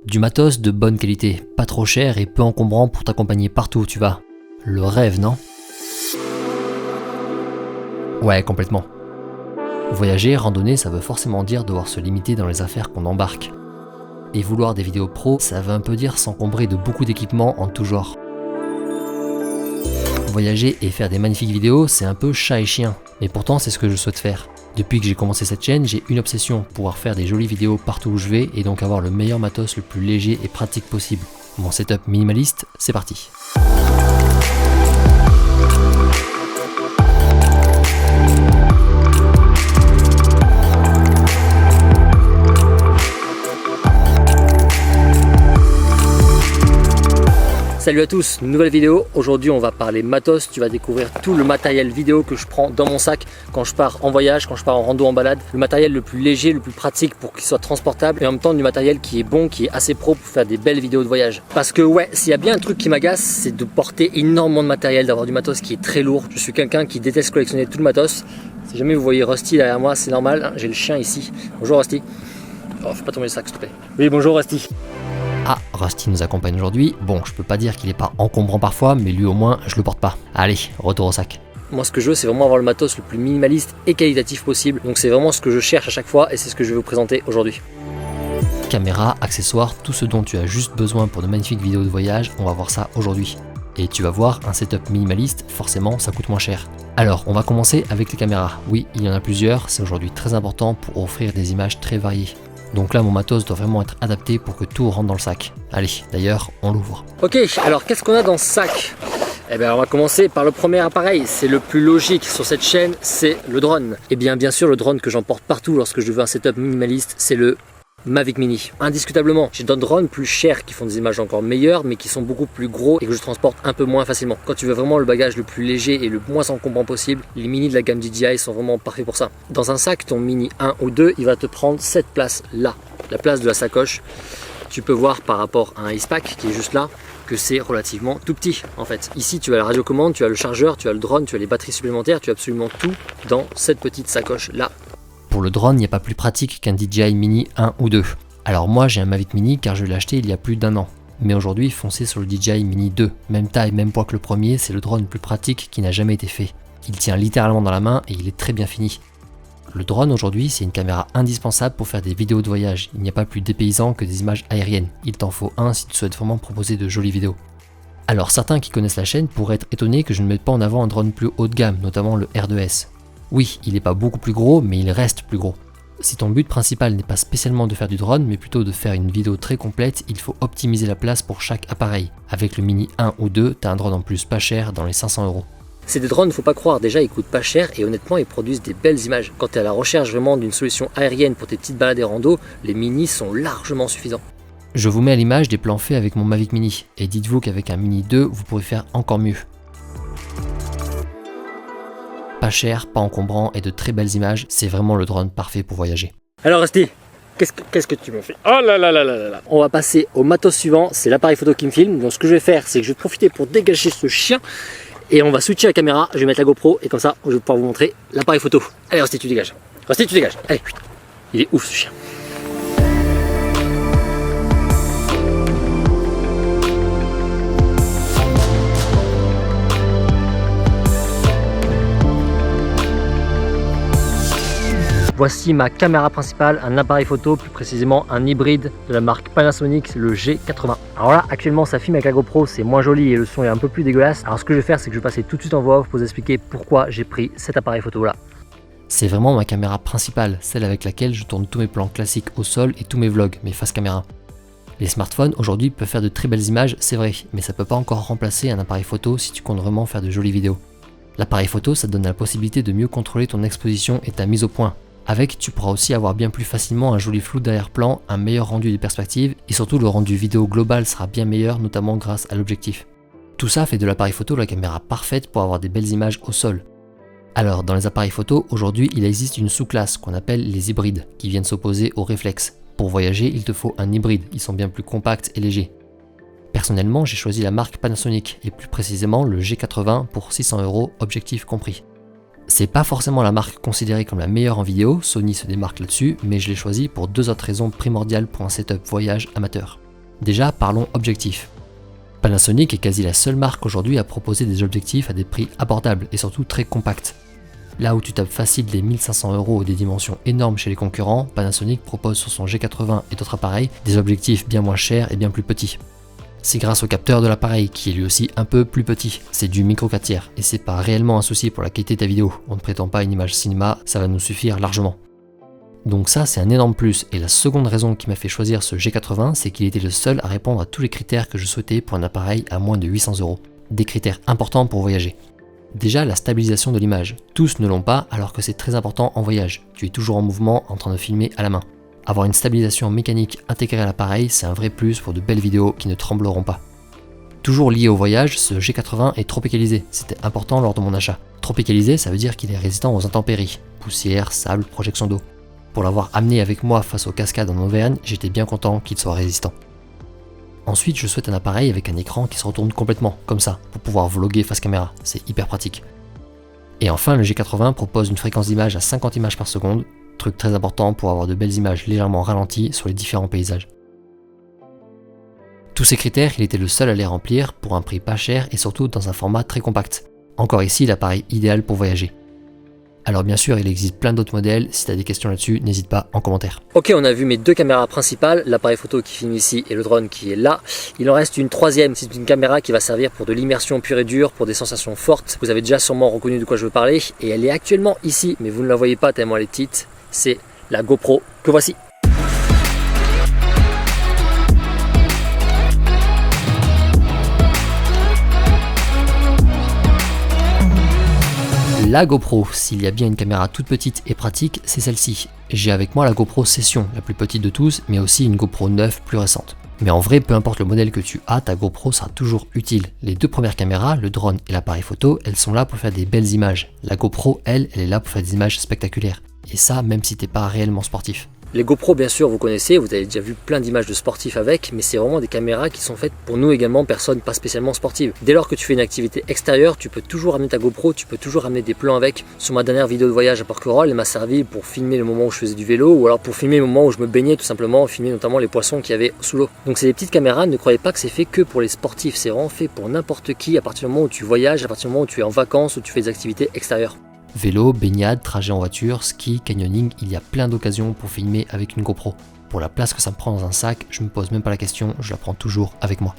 Du matos de bonne qualité, pas trop cher et peu encombrant pour t'accompagner partout où tu vas. Le rêve, non? Ouais, complètement. Voyager, randonner, ça veut forcément dire devoir se limiter dans les affaires qu'on embarque. Et vouloir des vidéos pro, ça veut un peu dire s'encombrer de beaucoup d'équipements en tout genre. Voyager et faire des magnifiques vidéos, c'est un peu chat et chien, mais pourtant c'est ce que je souhaite faire. Depuis que j'ai commencé cette chaîne, j'ai une obsession, pouvoir faire des jolies vidéos partout où je vais et donc avoir le meilleur matos le plus léger et pratique possible. Mon setup minimaliste, c'est parti. Salut à tous, nouvelle vidéo. Aujourd'hui on va parler matos. Tu vas découvrir tout le matériel vidéo que je prends dans mon sac quand je pars en voyage, quand je pars en rando, en balade. Le matériel le plus léger, le plus pratique pour qu'il soit transportable et en même temps du matériel qui est bon, qui est assez pro pour faire des belles vidéos de voyage. Parce que ouais, s'il y a bien un truc qui m'agace, c'est de porter énormément de matériel, d'avoir du matos qui est très lourd. Je suis quelqu'un qui déteste collectionner tout le matos. Si jamais vous voyez Rusty derrière moi, c'est normal, hein, j'ai le chien ici. Bonjour Rusty. Oh, fais pas tomber le sac s'il te plaît. Oui, bonjour Rusty. Ah, Rusty nous accompagne aujourd'hui. Bon, je peux pas dire qu'il est pas encombrant parfois, mais lui au moins, je le porte pas. Allez, retour au sac. Moi, ce que je veux, c'est vraiment avoir le matos le plus minimaliste et qualitatif possible. Donc c'est vraiment ce que je cherche à chaque fois et c'est ce que je vais vous présenter aujourd'hui. Caméra, accessoires, tout ce dont tu as juste besoin pour de magnifiques vidéos de voyage, on va voir ça aujourd'hui. Et tu vas voir, un setup minimaliste, forcément, ça coûte moins cher. Alors, on va commencer avec les caméras. Oui, il y en a plusieurs, c'est aujourd'hui très important pour offrir des images très variées. Donc là, mon matos doit vraiment être adapté pour que tout rentre dans le sac. Allez, d'ailleurs, on l'ouvre. Ok, alors qu'est-ce qu'on a dans ce sac? Eh bien, on va commencer par le premier appareil. C'est le plus logique sur cette chaîne, c'est le drone. Et bien sûr, le drone que j'emporte partout lorsque je veux un setup minimaliste, c'est le Mavic Mini. Indiscutablement, j'ai d'autres drones plus chers qui font des images encore meilleures, mais qui sont beaucoup plus gros et que je transporte un peu moins facilement. Quand tu veux vraiment le bagage le plus léger et le moins encombrant possible, les Mini de la gamme DJI sont vraiment parfaits pour ça. Dans un sac, ton Mini 1 ou 2, il va te prendre cette place là, la place de la sacoche. Tu peux voir par rapport à un icepack qui est juste là, que c'est relativement tout petit en fait. Ici tu as la radiocommande, tu as le chargeur, tu as le drone, tu as les batteries supplémentaires, tu as absolument tout dans cette petite sacoche là. Pour le drone, il n'y a pas plus pratique qu'un DJI Mini 1 ou 2. Alors moi j'ai un Mavic Mini car je l'ai acheté il y a plus d'1 an. Mais aujourd'hui foncez sur le DJI Mini 2. Même taille, même poids que le premier, c'est le drone le plus pratique qui n'a jamais été fait. Il tient littéralement dans la main et il est très bien fini. Le drone aujourd'hui c'est une caméra indispensable pour faire des vidéos de voyage. Il n'y a pas plus dépaysant que des images aériennes. Il t'en faut un si tu souhaites vraiment proposer de jolies vidéos. Alors certains qui connaissent la chaîne pourraient être étonnés que je ne mette pas en avant un drone plus haut de gamme, notamment le R2S. Oui, il n'est pas beaucoup plus gros, mais il reste plus gros. Si ton but principal n'est pas spécialement de faire du drone, mais plutôt de faire une vidéo très complète, il faut optimiser la place pour chaque appareil. Avec le Mini 1 ou 2, tu as un drone en plus pas cher dans les 500 €. C'est des drones, faut pas croire, déjà ils coûtent pas cher et honnêtement ils produisent des belles images. Quand tu es à la recherche vraiment d'une solution aérienne pour tes petites balades et rando, les Mini sont largement suffisants. Je vous mets à l'image des plans faits avec mon Mavic Mini, et dites-vous qu'avec un Mini 2, vous pourrez faire encore mieux. Pas cher, pas encombrant et de très belles images, c'est vraiment le drone parfait pour voyager. Alors Rusty, qu'est-ce que tu me fais? Oh là là là là là. On va passer au matos suivant, c'est l'appareil photo qui me filme. Donc ce que je vais faire, c'est que je vais profiter pour dégager ce chien et on va switcher la caméra, je vais mettre la GoPro et comme ça, je vais pouvoir vous montrer l'appareil photo. Allez Rusty, tu dégages. Rusty, tu dégages. Allez, il est ouf ce chien. Voici ma caméra principale, un appareil photo, plus précisément un hybride de la marque Panasonic, le G80. Alors là, actuellement ça filme avec la GoPro, c'est moins joli et le son est un peu plus dégueulasse. Alors ce que je vais faire, c'est que je vais passer tout de suite en voix off pour vous expliquer pourquoi j'ai pris cet appareil photo là. C'est vraiment ma caméra principale, celle avec laquelle je tourne tous mes plans classiques au sol et tous mes vlogs, mes face caméra. Les smartphones aujourd'hui peuvent faire de très belles images, c'est vrai, mais ça peut pas encore remplacer un appareil photo si tu comptes vraiment faire de jolies vidéos. L'appareil photo, ça te donne la possibilité de mieux contrôler ton exposition et ta mise au point. Avec, tu pourras aussi avoir bien plus facilement un joli flou d'arrière-plan, un meilleur rendu des perspectives et surtout le rendu vidéo global sera bien meilleur, notamment grâce à l'objectif. Tout ça fait de l'appareil photo la caméra parfaite pour avoir des belles images au sol. Alors dans les appareils photo, aujourd'hui il existe une sous-classe qu'on appelle les hybrides, qui viennent s'opposer aux réflexes. Pour voyager, il te faut un hybride, ils sont bien plus compacts et légers. Personnellement, j'ai choisi la marque Panasonic et plus précisément le G80 pour 600 €, objectif compris. C'est pas forcément la marque considérée comme la meilleure en vidéo, Sony se démarque là-dessus, mais je l'ai choisi pour deux autres raisons primordiales pour un setup voyage amateur. Déjà, parlons objectifs. Panasonic est quasi la seule marque aujourd'hui à proposer des objectifs à des prix abordables et surtout très compacts. Là où tu tapes facile des 1500 € ou des dimensions énormes chez les concurrents, Panasonic propose sur son G80 et d'autres appareils des objectifs bien moins chers et bien plus petits. C'est grâce au capteur de l'appareil qui est lui aussi un peu plus petit, c'est du micro 4 tiers et c'est pas réellement un souci pour la qualité de ta vidéo, on ne prétend pas une image cinéma, ça va nous suffire largement. Donc ça c'est un énorme plus et la seconde raison qui m'a fait choisir ce G80 c'est qu'il était le seul à répondre à tous les critères que je souhaitais pour un appareil à moins de 800 €, des critères importants pour voyager. Déjà la stabilisation de l'image, tous ne l'ont pas alors que c'est très important en voyage, tu es toujours en mouvement en train de filmer à la main. Avoir une stabilisation mécanique intégrée à l'appareil c'est un vrai plus pour de belles vidéos qui ne trembleront pas. Toujours lié au voyage, ce G80 est tropicalisé, c'était important lors de mon achat. Tropicalisé ça veut dire qu'il est résistant aux intempéries, poussière, sable, projection d'eau. Pour l'avoir amené avec moi face aux cascades en Auvergne, j'étais bien content qu'il soit résistant. Ensuite, je souhaite un appareil avec un écran qui se retourne complètement, comme ça, pour pouvoir vlogger face caméra, c'est hyper pratique. Et enfin, le G80 propose une fréquence d'image à 50 images par seconde, truc très important pour avoir de belles images légèrement ralenties sur les différents paysages. Tous ces critères, il était le seul à les remplir pour un prix pas cher et surtout dans un format très compact. Encore ici, l'appareil idéal pour voyager. Alors bien sûr, il existe plein d'autres modèles, si tu as des questions là-dessus, n'hésite pas en commentaire. Ok, on a vu mes deux caméras principales, l'appareil photo qui filme ici et le drone qui est là. Il en reste une troisième, c'est une caméra qui va servir pour de l'immersion pure et dure, pour des sensations fortes. Vous avez déjà sûrement reconnu de quoi je veux parler et elle est actuellement ici, mais vous ne la voyez pas tellement elle est petite. C'est la GoPro que voici. La GoPro, s'il y a bien une caméra toute petite et pratique, c'est celle-ci. J'ai avec moi la GoPro Session, la plus petite de tous, mais aussi une GoPro 9 plus récente. Mais en vrai, peu importe le modèle que tu as, ta GoPro sera toujours utile. Les deux premières caméras, le drone et l'appareil photo, elles sont là pour faire des belles images. La GoPro, elle est là pour faire des images spectaculaires. Et ça, même si t'es pas réellement sportif. Les GoPro, bien sûr, vous connaissez, vous avez déjà vu plein d'images de sportifs avec, mais c'est vraiment des caméras qui sont faites pour nous également, personnes pas spécialement sportives. Dès lors que tu fais une activité extérieure, tu peux toujours amener ta GoPro, tu peux toujours amener des plans avec. Sur ma dernière vidéo de voyage à Porquerolles, elle m'a servi pour filmer le moment où je faisais du vélo, ou alors pour filmer le moment où je me baignais tout simplement, filmer notamment les poissons qu'il y avait sous l'eau. Donc c'est des petites caméras, ne croyez pas que c'est fait que pour les sportifs, c'est vraiment fait pour n'importe qui à partir du moment où tu voyages, à partir du moment où tu es en vacances, où tu fais des activités extérieures. Vélo, baignade, trajet en voiture, ski, canyoning, il y a plein d'occasions pour filmer avec une GoPro. Pour la place que ça me prend dans un sac, je me pose même pas la question, je la prends toujours avec moi.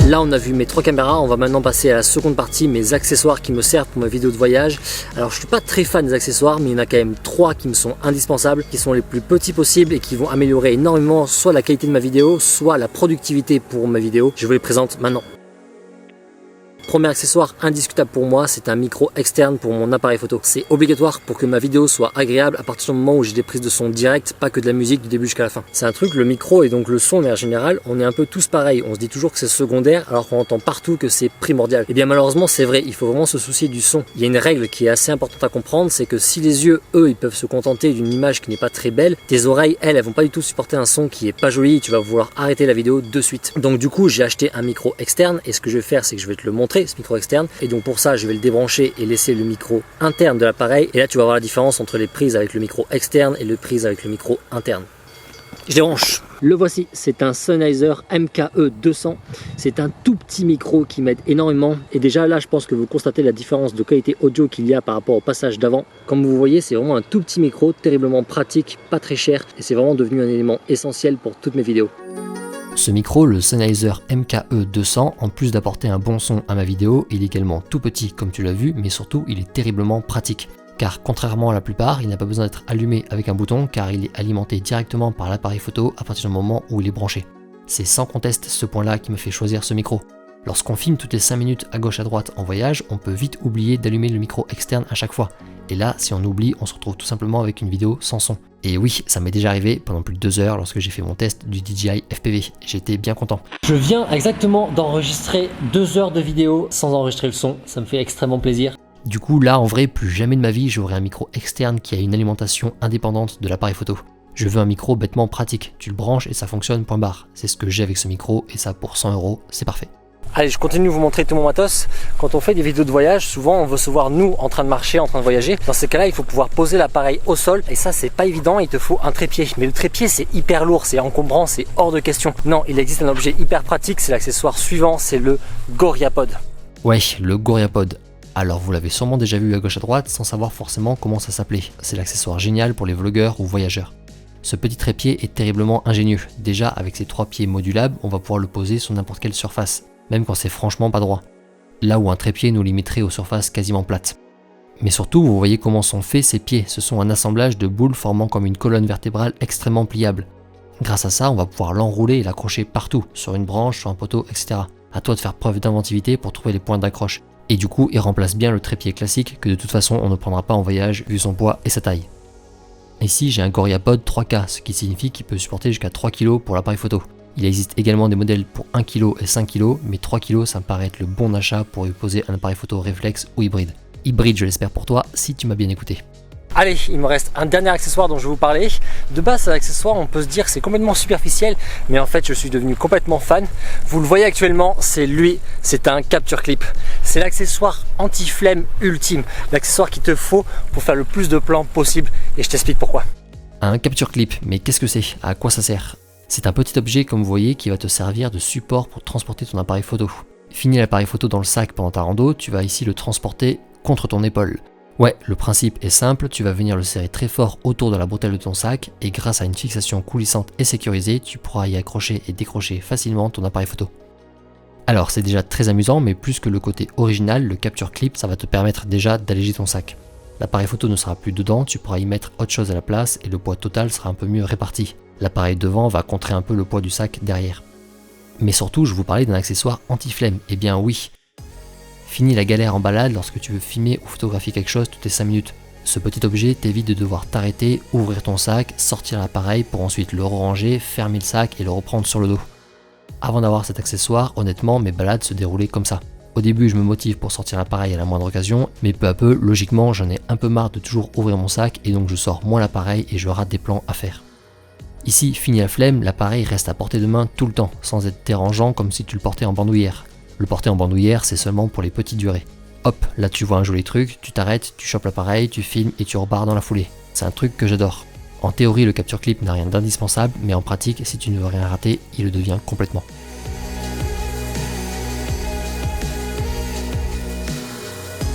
Là on a vu mes trois caméras, on va maintenant passer à la seconde partie, mes accessoires qui me servent pour ma vidéo de voyage. Alors je suis pas très fan des accessoires, mais il y en a quand même trois qui me sont indispensables, qui sont les plus petits possibles et qui vont améliorer énormément soit la qualité de ma vidéo, soit la productivité pour ma vidéo. Je vous les présente maintenant. Premier accessoire indiscutable pour moi, c'est un micro externe pour mon appareil photo. C'est obligatoire pour que ma vidéo soit agréable à partir du moment où j'ai des prises de son directes, pas que de la musique du début jusqu'à la fin. C'est un truc, le micro et donc le son de manière générale, on est un peu tous pareils. On se dit toujours que c'est secondaire alors qu'on entend partout que c'est primordial. Et bien malheureusement c'est vrai, il faut vraiment se soucier du son. Il y a une règle qui est assez importante à comprendre, c'est que si les yeux, eux, ils peuvent se contenter d'une image qui n'est pas très belle, tes oreilles, elles vont pas du tout supporter un son qui est pas joli et tu vas vouloir arrêter la vidéo de suite. Donc du coup j'ai acheté un micro externe et ce que je vais faire c'est que je vais te le montrer, ce micro externe. Et donc pour ça je vais le débrancher et laisser le micro interne de l'appareil et là tu vas voir la différence entre les prises avec le micro externe et les prises avec le micro interne. Je débranche. Le voici, c'est un Sennheiser MKE 200. C'est un tout petit micro qui m'aide énormément et déjà là je pense que vous constatez la différence de qualité audio qu'il y a par rapport au passage d'avant. Comme vous voyez c'est vraiment un tout petit micro, terriblement pratique, pas très cher et c'est vraiment devenu un élément essentiel pour toutes mes vidéos. Ce micro, le Sennheiser MKE 200, en plus d'apporter un bon son à ma vidéo, il est également tout petit comme tu l'as vu, mais surtout il est terriblement pratique. Car contrairement à la plupart, il n'a pas besoin d'être allumé avec un bouton car il est alimenté directement par l'appareil photo à partir du moment où il est branché. C'est sans conteste ce point-là qui me fait choisir ce micro. Lorsqu'on filme toutes les 5 minutes à gauche à droite en voyage, on peut vite oublier d'allumer le micro externe à chaque fois. Et là, si on oublie, on se retrouve tout simplement avec une vidéo sans son. Et oui, ça m'est déjà arrivé pendant plus de 2 heures lorsque j'ai fait mon test du DJI FPV. J'étais bien content. Je viens exactement d'enregistrer 2 heures de vidéo sans enregistrer le son. Ça me fait extrêmement plaisir. Du coup, là, en vrai, plus jamais de ma vie, j'aurai un micro externe qui a une alimentation indépendante de l'appareil photo. Je veux un micro bêtement pratique, tu le branches et ça fonctionne, point barre. C'est ce que j'ai avec ce micro et ça pour 100 €, c'est parfait. Allez, je continue de vous montrer tout mon matos. Quand on fait des vidéos de voyage, souvent on veut se voir nous en train de marcher, en train de voyager. Dans ces cas-là, il faut pouvoir poser l'appareil au sol et ça c'est pas évident, il te faut un trépied. Mais le trépied c'est hyper lourd, c'est encombrant, c'est hors de question. Non, il existe un objet hyper pratique, c'est l'accessoire suivant, c'est le GorillaPod. Ouais, le GorillaPod. Alors vous l'avez sûrement déjà vu à gauche à droite sans savoir forcément comment ça s'appelait. C'est l'accessoire génial pour les vlogueurs ou voyageurs. Ce petit trépied est terriblement ingénieux. Déjà avec ses 3 pieds modulables, on va pouvoir le poser sur n'importe quelle surface, même quand c'est franchement pas droit. Là où un trépied nous limiterait aux surfaces quasiment plates. Mais surtout, vous voyez comment sont faits ces pieds. Ce sont un assemblage de boules formant comme une colonne vertébrale extrêmement pliable. Grâce à ça, on va pouvoir l'enrouler et l'accrocher partout, sur une branche, sur un poteau, etc. À toi de faire preuve d'inventivité pour trouver les points d'accroche. Et du coup, il remplace bien le trépied classique que de toute façon on ne prendra pas en voyage vu son poids et sa taille. Ici, j'ai un GorillaPod 3K, ce qui signifie qu'il peut supporter jusqu'à 3 kg pour l'appareil photo. Il existe également des modèles pour 1 kg et 5 kg, mais 3 kg ça me paraît être le bon achat pour y poser un appareil photo réflexe ou hybride. Hybride, je l'espère pour toi, si tu m'as bien écouté. Allez, il me reste un dernier accessoire dont je vais vous parler. De base, cet accessoire, on peut se dire que c'est complètement superficiel, mais en fait, je suis devenu complètement fan. Vous le voyez actuellement, c'est lui, c'est un capture clip. C'est l'accessoire anti-flemme ultime, l'accessoire qu'il te faut pour faire le plus de plans possible, et je t'explique pourquoi. Un capture clip, mais qu'est-ce que c'est? À quoi ça sert? C'est un petit objet, comme vous voyez, qui va te servir de support pour transporter ton appareil photo. Fini l'appareil photo dans le sac pendant ta rando, tu vas ici le transporter contre ton épaule. Ouais, le principe est simple, tu vas venir le serrer très fort autour de la bretelle de ton sac et grâce à une fixation coulissante et sécurisée, tu pourras y accrocher et décrocher facilement ton appareil photo. Alors c'est déjà très amusant, mais plus que le côté original, le capture clip, ça va te permettre déjà d'alléger ton sac. L'appareil photo ne sera plus dedans, tu pourras y mettre autre chose à la place et le poids total sera un peu mieux réparti. L'appareil devant va contrer un peu le poids du sac derrière. Mais surtout, je vous parlais d'un accessoire anti-flemme. Eh bien oui. Fini la galère en balade lorsque tu veux filmer ou photographier quelque chose toutes les 5 minutes. Ce petit objet t'évite de devoir t'arrêter, ouvrir ton sac, sortir l'appareil pour ensuite le ranger, fermer le sac et le reprendre sur le dos. Avant d'avoir cet accessoire, honnêtement, mes balades se déroulaient comme ça. Au début, je me motive pour sortir l'appareil à la moindre occasion, mais peu à peu, logiquement, j'en ai un peu marre de toujours ouvrir mon sac et donc je sors moins l'appareil et je rate des plans à faire. Ici, fini la flemme, l'appareil reste à portée de main tout le temps, sans être dérangeant comme si tu le portais en bandoulière. Le porter en bandoulière, c'est seulement pour les petites durées. Hop, là tu vois un joli truc, tu t'arrêtes, tu chopes l'appareil, tu filmes et tu repars dans la foulée. C'est un truc que j'adore. En théorie, le capture clip n'a rien d'indispensable, mais en pratique, si tu ne veux rien rater, il le devient complètement.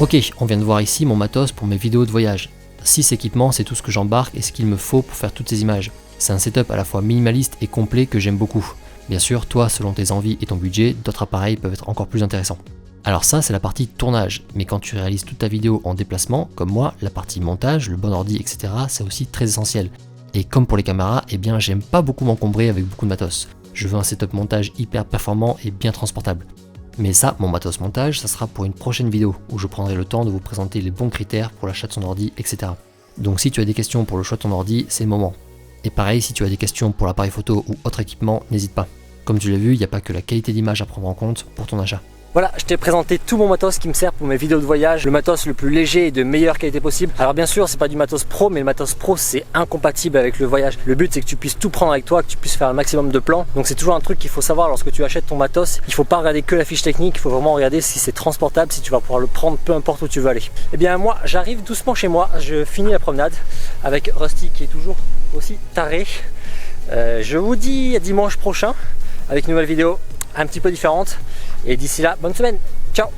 Ok, on vient de voir ici mon matos pour mes vidéos de voyage. 6 équipements, c'est tout ce que j'embarque et ce qu'il me faut pour faire toutes ces images. C'est un setup à la fois minimaliste et complet que j'aime beaucoup. Bien sûr, toi, selon tes envies et ton budget, d'autres appareils peuvent être encore plus intéressants. Alors ça, c'est la partie tournage, mais quand tu réalises toute ta vidéo en déplacement, comme moi, la partie montage, le bon ordi, etc., c'est aussi très essentiel. Et comme pour les caméras, eh bien, j'aime pas beaucoup m'encombrer avec beaucoup de matos. Je veux un setup montage hyper performant et bien transportable. Mais ça, mon matos montage, ça sera pour une prochaine vidéo, où je prendrai le temps de vous présenter les bons critères pour l'achat de son ordi, etc. Donc si tu as des questions pour le choix de ton ordi, c'est le moment. Et pareil, si tu as des questions pour l'appareil photo ou autre équipement, n'hésite pas. Comme tu l'as vu, il n'y a pas que la qualité d'image à prendre en compte pour ton achat. Voilà, je t'ai présenté tout mon matos qui me sert pour mes vidéos de voyage, le matos le plus léger et de meilleure qualité possible. Alors bien sûr, c'est pas du matos pro, mais le matos pro c'est incompatible avec le voyage. Le but c'est que tu puisses tout prendre avec toi, que tu puisses faire un maximum de plans. Donc c'est toujours un truc qu'il faut savoir lorsque tu achètes ton matos. Il faut pas regarder que la fiche technique, il faut vraiment regarder si c'est transportable, si tu vas pouvoir le prendre peu importe où tu veux aller. Et bien moi, j'arrive doucement chez moi, je finis la promenade avec Rusty qui est toujours aussi taré. Je vous dis à dimanche prochain avec une nouvelle vidéo un petit peu différente. Et d'ici là, bonne semaine. Ciao!